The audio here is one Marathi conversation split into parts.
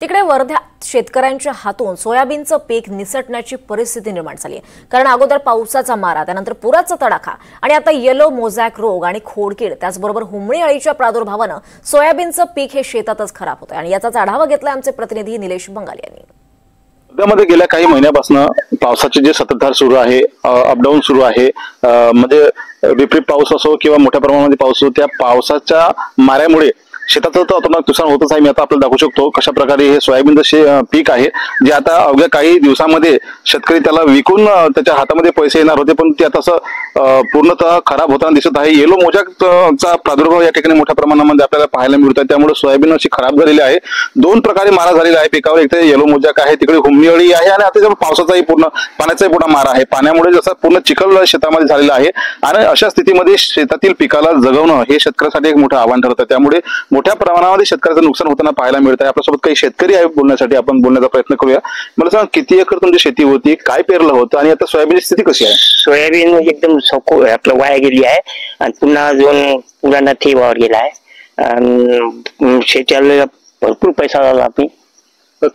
तिकडे वर्ध्यात शेतकऱ्यांच्या हातून सोयाबीनचं पीक निसटण्याची परिस्थिती निर्माण झाली आहे। कारण अगोदर पावसाचा मारा, त्यानंतर पुराचा तडाखा आणि आता येलो मोझॅक रोग आणि खोडकीड, त्याचबरोबर हुमणी अळीच्या प्रादुर्भावानं सोयाबीनचं पीक हे शेतातच खराब होतंय। आणि याचाच आढावा घेतलाय आमचे प्रतिनिधी निलेश बंगाल यांनी। वर्ध्यामध्ये गेल्या काही महिन्यापासून पावसाचे जे सततधार सुरू आहे, अपडाऊन सुरू आहे, म्हणजे विपरीत पाऊस असो किंवा मोठ्या प्रमाणामध्ये पाऊस असो, त्या पावसाच्या माऱ्यामुळे शेताचं तर अतोनात नुकसान होतच आहे। मी आता आपल्याला दाखवू शकतो कशा प्रकारे हे सोयाबीनचं पीक आहे, जे आता अवघ्या काही दिवसांमध्ये शेतकरी त्याला विकून त्याच्या हातामध्ये पैसे येणार होते, पण ते आता असं पूर्णतः खराब होताना दिसत आहे। येलो मोझॅकचा प्रादुर्भाव या ठिकाणी मोठ्या प्रमाणामध्ये आपल्याला पाहायला मिळतो, त्यामुळे सोयाबीन अशी खराब झालेली आहे। दोन प्रकारे मारा झालेला आहे पिकावर, एक तर येलो मोझॅक आहे, तिकडे हुमणी अळी आहे आणि आता पावसाचाही पाण्याचाही पूर्ण मारा आहे। पाण्यामुळे जसं पूर्ण चिखल शेतामध्ये झालेला आहे आणि अशा स्थितीमध्ये शेतातील पिकाला जगवणं हे शेतकऱ्यासाठी एक मोठं आव्हान ठरतं। त्यामुळे मोठ्या प्रमाणामध्ये शेतकऱ्याचं नुकसान होताना पाहायला मिळत आहे। आपल्यासोबत काही शेतकरी आहे, बोलण्यासाठी आपण बोलण्याचा प्रयत्न करूया। मला सांगा, किती एकर तुमची शेती होती, काय पेरलं होतं आणि आता सोयाबीनची स्थिती कशी आहे? सोयाबीन एकदम आपलं वाया गेली आहे आणि पुन्हा अजून पुराणा ठेवावर गेला आहे। शेतीला भरपूर पैसा झाला आपली।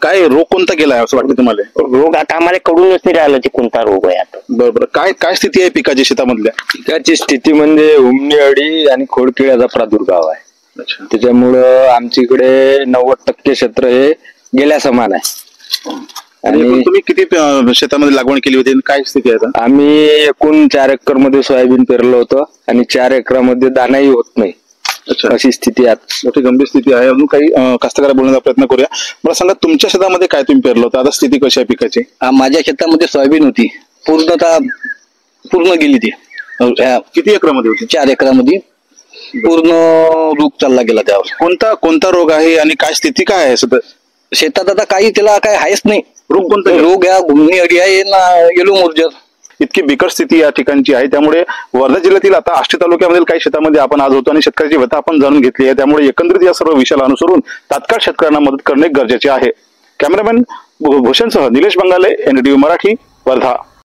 काय रोग कोणता गेलाय असं वाटतं तुम्हाला? रोग आता आम्हाला कळूनच नाही राहिलं ते कोणता रोग आहे आता। बरोबर, काय स्थिती आहे पिकाची शेतामधल्या? पिकाची स्थिती म्हणजे हुमणी अळी आणि खोडकिड्याचा प्रादुर्भाव आहे। त्याच्यामुळं आमच्याकडे 90% क्षेत्र हे गेल्या समान आहे। आणि तुम्ही किती शेतामध्ये लागवड केली होती, काय स्थिती आहे आता? आम्ही एकूण 4 एकर मध्ये सोयाबीन पेरलं होतं आणि 4 एकरामध्ये दानाही होत नाही, अशी स्थिती आहे। मोठी गंभीर स्थिती आहे। अजून काही कास्तकार बोलण्याचा प्रयत्न करूया। मला सांगा, तुमच्या शेतामध्ये काय तुम्ही पेरलं होतं, आता स्थिती कशी आहे पिकाची? माझ्या शेतामध्ये सोयाबीन होती, पूर्ण गेली ती। किती एकरामध्ये होती? 4 एकरामध्ये पूर्ण रोग चालला गेला त्यावर। कोणता रोग आहे आणि काय स्थिती काय आहे सध्या शेतात? आता काही त्याला काय आहेच नाही। रोग कोणता? रोग या हुमणी अळी आहे ना येलो मोझॅक। इतकी बिकट स्थिती या ठिकाणची आहे। त्यामुळे वर्धा जिल्ह्यातील आता आष्टी तालुक्यामधील काही शेतामध्ये आपण आज होतो आणि शेतकऱ्याची व्यथा आपण जाणून घेतली आहे। त्यामुळे एकंदरीत या सर्व विषयाला अनुसरून तात्काळ शेतकऱ्यांना मदत करणे गरजेचे आहे। Cameraman भूषणसह Nilesh बंगाले, NDTV Marathi, Wardha.